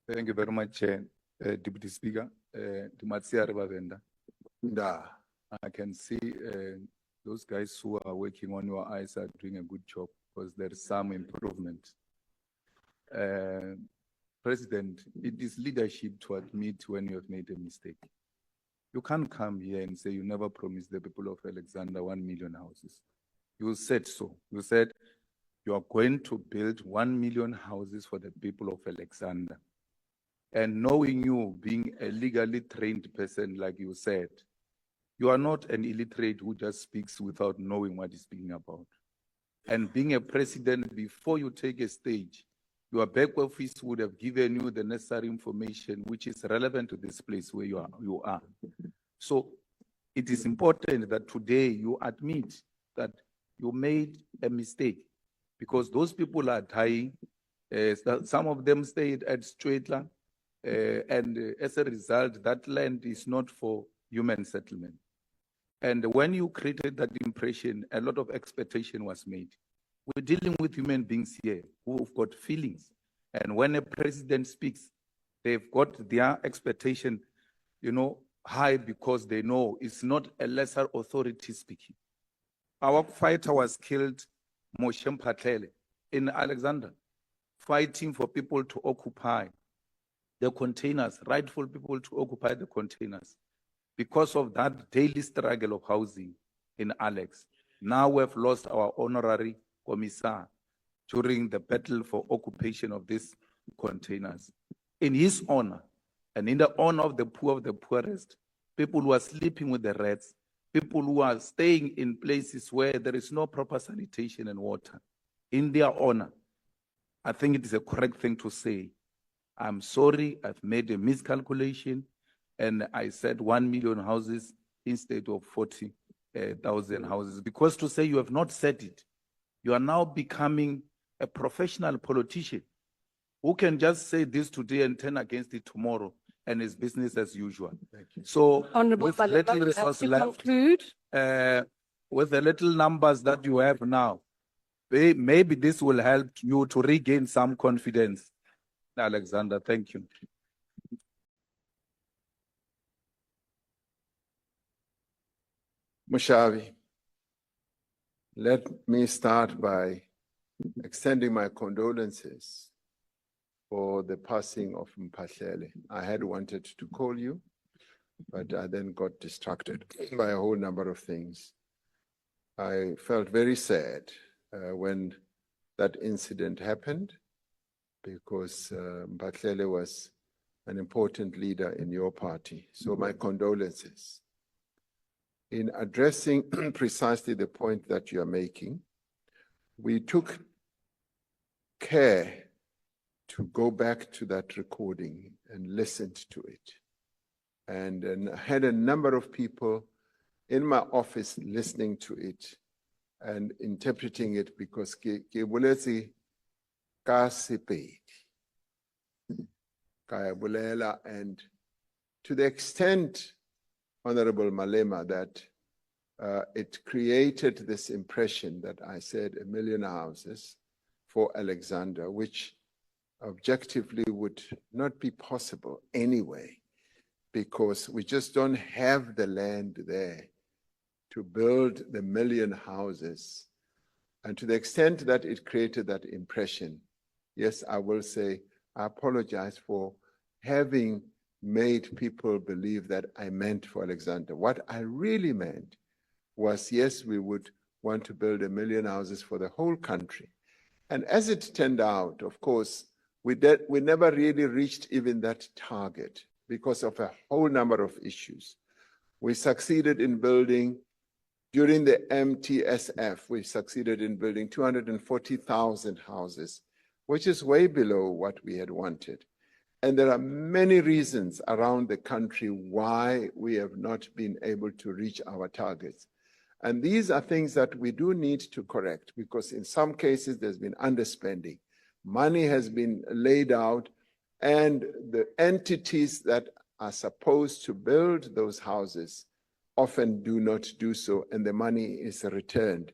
Thank you very much, Deputy Speaker. I can see those guys who are working on your eyes are doing a good job because there is some improvement. President, it is leadership to admit when you have made a mistake. You can't come here and say you never promised the people of Alexander 1 million houses. You said so. You said you are going to build 1 million houses for the people of Alexander. And knowing you being a legally trained person, like you said, you are not an illiterate who just speaks without knowing what he's speaking about. And being a president, before you take a stage, your back office would have given you the necessary information which is relevant to this place where you are. So it is important that today you admit that you made a mistake because those people are dying. Some of them stayed at Stradler, and as a result, that land is not for human settlement. And when you created that impression, a lot of expectation was made. We're dealing with human beings here who've got feelings. And when a president speaks, they've got their expectation, high because they know it's not a lesser authority speaking. Our fighter was killed, Moshe Mphatlele, in Alexander, fighting for people to occupy the containers, rightful people to occupy the containers. Because of that daily struggle of housing in Alex, now we've lost our honorary commissar during the battle for occupation of these containers. In his honor, and in the honor of the poorest, people who are sleeping with the rats, people who are staying in places where there is no proper sanitation and water, in their honor, I think it is a correct thing to say, I'm sorry, I've made a miscalculation, and I said 1 million houses instead of 40,000 houses. Because to say you have not said it, you are now becoming a professional politician who can just say this today and turn against it tomorrow, and it's business as usual. Thank you. So, Honourable with little resource left, with the little numbers that you have now, maybe this will help you to regain some confidence. Alexander, thank you. Mushavi, let me start by extending my condolences for the passing of Mphatlele. I had wanted to call you, but I then got distracted by a whole number of things. I felt very sad when that incident happened because Mphatlele was an important leader in your party. So my condolences. In addressing precisely the point that you are making, we took care to go back to that recording and listened to it. And had a number of people in my office listening to it and interpreting it because and to the extent, Honorable Malema, that it created this impression that I said 1 million houses for Alexander, which objectively would not be possible anyway, because we just don't have the land there to build the 1 million houses. And to the extent that it created that impression, yes, I will say, I apologize for having made people believe that I meant for Alexander. What I really meant was, yes, we would want to build 1 million houses for the whole country. And as it turned out, of course, we never really reached even that target because of a whole number of issues. We succeeded in building, during the MTSF, we succeeded in building 240,000 houses, which is way below what we had wanted. And there are many reasons around the country why we have not been able to reach our targets. And these are things that we do need to correct, because in some cases there's been underspending. Money has been laid out, and the entities that are supposed to build those houses often do not do so, and the money is returned